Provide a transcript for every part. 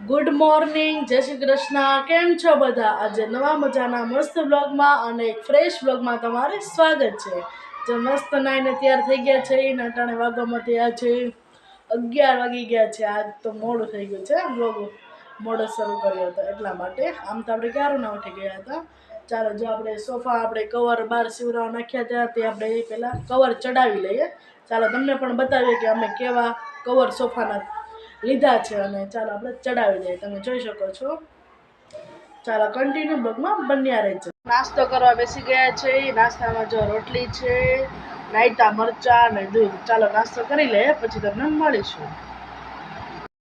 Good morning, જય શ્રી કૃષ્ણ. કેમ છો બધા? આજે નવા મજાના મસ્ત બ્લોગમાં અને એક ફ્રેશ બ્લોગમાં તમારે સ્વાગત છે. જે મસ્ત નાઈને તૈયાર થઈ ગયા છે ને અટાણે વાગવામાં થયા છે 11 વાગી ગયા છે. આજ તો મોડું થઈ ગયું છે, બ્લોગ મોડો શરૂ કર્યો હતો એટલા માટે. આમ તો આપણે ક્યારું ના ઉઠી ગયા હતા. ચાલો, જો આપણે સોફા આપણે કવર બહાર સીવડાવવા નાખ્યા હતા તે આપણે પહેલાં કવર ચડાવી લઈએ. ચાલો તમને પણ બતાવીએ કે અમે કેવા કવર સોફાના લીધા છે અને ચાલો આપણે ચડાવી દઈએ. તમે જોઈ શકો છો. ચાલો કન્ટિન્યુ બ્લોગમાં બન્યા રહેજો. નાસ્તો કરવા બેસી ગયા છે. નાસ્તામાં જો રોટલી છે, રાયતા, મરચા અને દૂધ. ચાલો નાસ્તો કરી લઈએ પછી તમને મળીશું.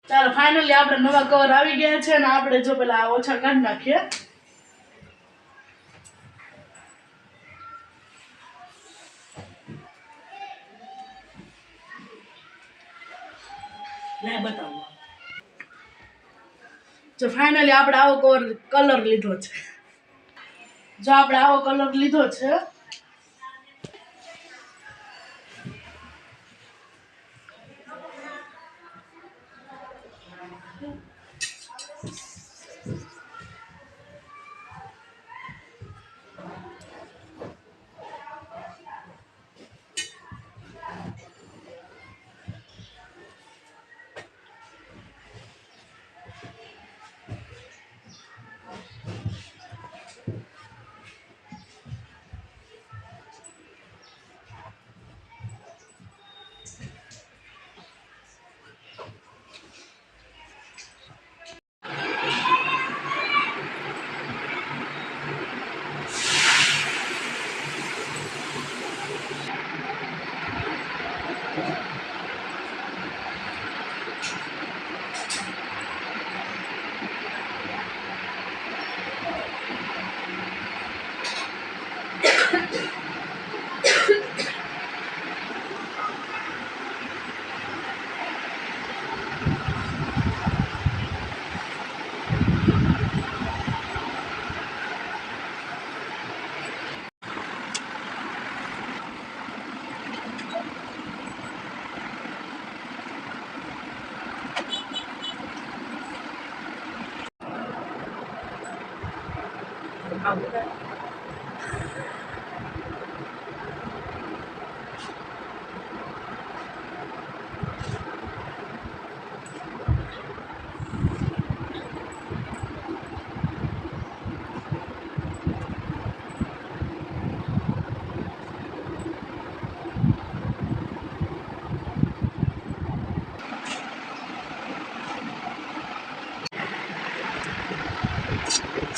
ચાલો ફાઇનલી આપણે નવા કવર આવી ગયા છે અને આપણે જો પેલા ઓછા કાઢી નાખીએ. બતાવો. જો ફાઇનલી આપણે આવો કલર લીધો છે. જો આપણે આવો કલર લીધો છે.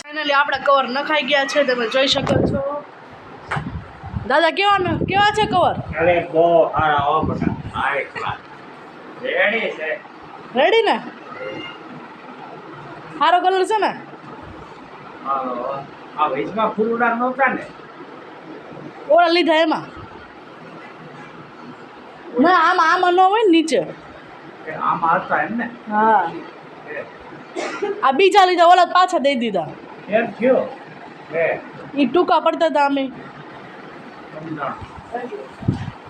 ફાઇનલી આપણા કવર નખાઈ ગયા છે, તમે જોઈ શકો છો. દાદા કેવા છે કવર? અરે બહુ સારા હો બેટા. રેડી છે. રેડી ને? સારો કલર છે ને? આ વેચમાં ફૂલડા નહોતા ને ઓળા લીધા એમાં ના, આમાં ન હોય ને નીચે. આમાં હતા એમ ને? હા, આ બીજા લીધા, ઓલા પાછા દઈ દીધા. એમ થયો હે? એ ટૂંકા પડતા હતા અમે. સમજાણ.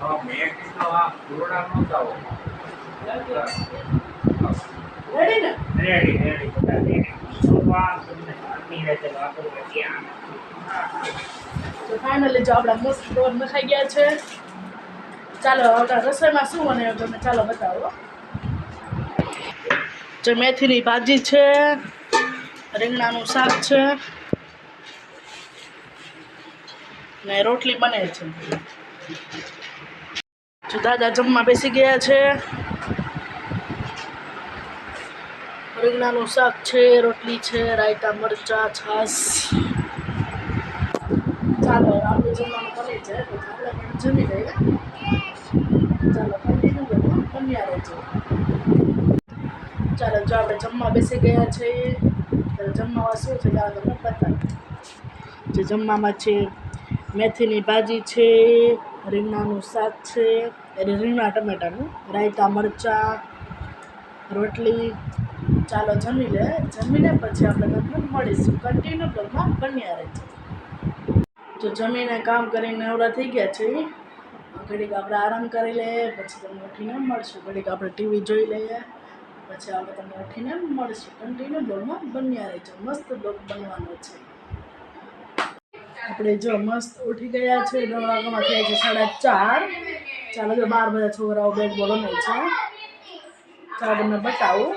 હા, મેં કીધું આ ફૂલડા નહોતા હો. રેડી ને? રેડી રેડી બધા રેડી. ભગવાન તમને આની રીતે વાપરો ત્યાં. તો ફાઇનલી જો આપણા મસ્ત કવર નખાઈ ગયા છે. ચાલો હવે રસોઈમાં શું બનાવ્યું તમે ચાલો બતાવો. જો મેથીની ભાજી છે, રીંગણાનું શાક છે ને રોટલી બને છે. જો દાદા જમવા બેસી ગયા છે. રીંગણાનું શાક છે, રોટલી છે, રાયતા, મરચા, છાશ. ચાલો આપણે જમવાનું બની જાય તો આપણે પણ જમી લઈએ. ચાલો કન્ટિન્યુ બન્યા રહેજો. ચાલો જો આપણે જમવા બેસી ગયા છે. જમવામાં શું છે ચાલો તમને બતાવીએ. જે જમવામાં છે મેથીની ભાજી છે, રીંગણાનું શાક છે, રીંગણા ટમેટાનું, રાયતા, મરચાં, રોટલી. ચાલો જમી લે. જમીને પછી આપણે તમને મળીશું. કન્ટિન્યુ બ્લોગમાં બન્યા રહેજો. જો જમીને કામ કરીને નવરા થઈ ગયા છે. ઘડીક આપણે આરામ કરી લઈએ પછી તમને ઉઠીને મળશું. ઘડીક આપણે ટીવી જોઈ લઈએ પછી આપણે તમને ઉઠીને મળશું. કન્ટિન્યુ બ્લોગમાં બન્યા રહેજો. મસ્ત બ્લોગ બનવાનો છે. આપણે જો મસ્ત ઉઠી ગયા છે. 9 વાગ્યામાં થયા છે 4:30. ચાલો જો બહાર બધા છોકરાઓ બેટ બોલ રમે છે. ચાલો તમને બતાવું.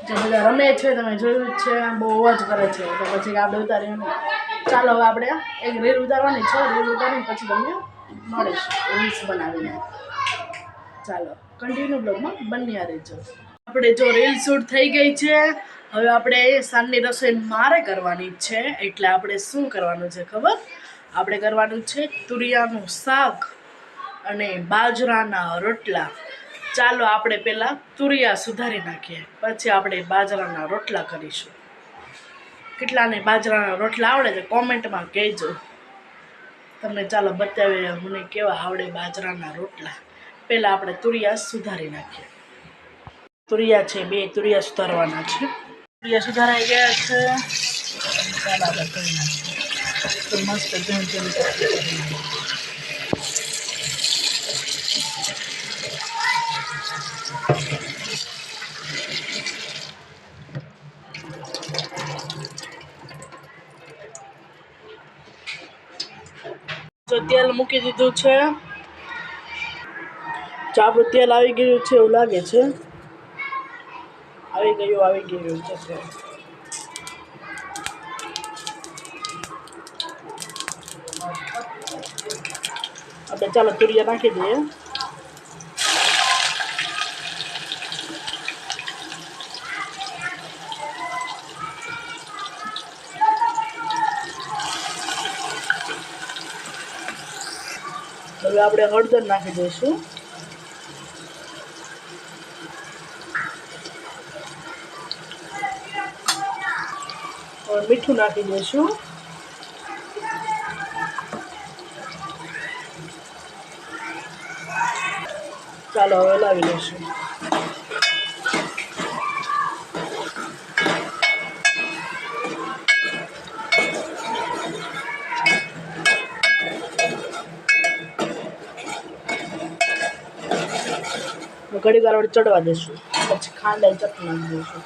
જે બધા રમે છે તમે જોયું જ છે. બહુ અવાજ કરે છે તો પછી આપણે ઉતારીએ. ચાલો હવે આપણે એક રીલ ઉતારવાની છે. રીલ ઉતારીને પછી તમને મળીશું રીલ્સ બનાવીને. ચાલો કન્ટિન્યુ બ્લોગમાં બન્યા રહેજો. આપણે જો રીલ શૂટ થઈ ગઈ છે. હવે આપણે સાંજની રસોઈ મારે કરવાની છે. એટલે આપણે શું કરવાનું છે ખબર? આપણે કરવાનું છે તુરિયાનું શાક અને બાજરાના રોટલા. ચાલો આપણે પહેલાં તુરિયા સુધારી નાખીએ, પછી આપણે બાજરાના રોટલા કરીશું. કેટલાને બાજરાના રોટલા આવડે છે કોમેન્ટમાં કહેજો તમને. ચાલો બતાવીએ મને કેવા આવડે બાજરાના રોટલા. પહેલાં આપણે તુરિયા સુધારી નાખીએ. તુરિયા છે 2 તુરિયા સુધારવાના છે. તુરિયા સુધારાઈ ગયા છે. ચાલો આપણે કરી નાખીએ. તો મસ્ત ઝીણ કરી નાખીએ. જો તેલ મૂકી દીધું છે. જો આપણું તેલ આવી ગયું છે એવું લાગે છે. આવી ગયું છે તેલ. આપણે ચાલો તુરિયા નાખી દઈએ. હવે આપણે હળદર નાખી દઈશું. હવે મીઠું નાખી દઈશું. ચાલો હવે લાવી લઈશું. ઘડી વાર વડે ચડવા દઈશું. પછી ખાંડ અને ચટણી નાખી દઈશું.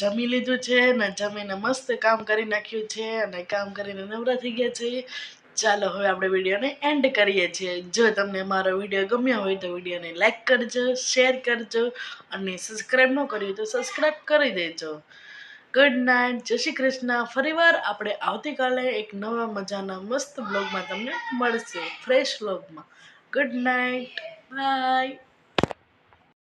જમી લીધું છે ને જમીને મસ્ત કામ કરી નાખ્યું છે અને કામ કરીને નવરા થઈ ગયા છે. ચાલો હવે આપણે વિડીયોને એન્ડ કરીએ છીએ. જો તમને મારો વિડીયો ગમ્યો હોય તો વિડીયોને લાઈક કરજો, શેર કરજો અને સબસ્ક્રાઈબ ન કર્યું તો સબસ્ક્રાઈબ કરી દેજો. ગુડ નાઇટ, જય શ્રી કૃષ્ણ. ફરીવાર આપણે આવતીકાલે એક નવા મજાના મસ્ત બ્લોગમાં તમને મળશે, ફ્રેશ બ્લોગમાં. Good night, by.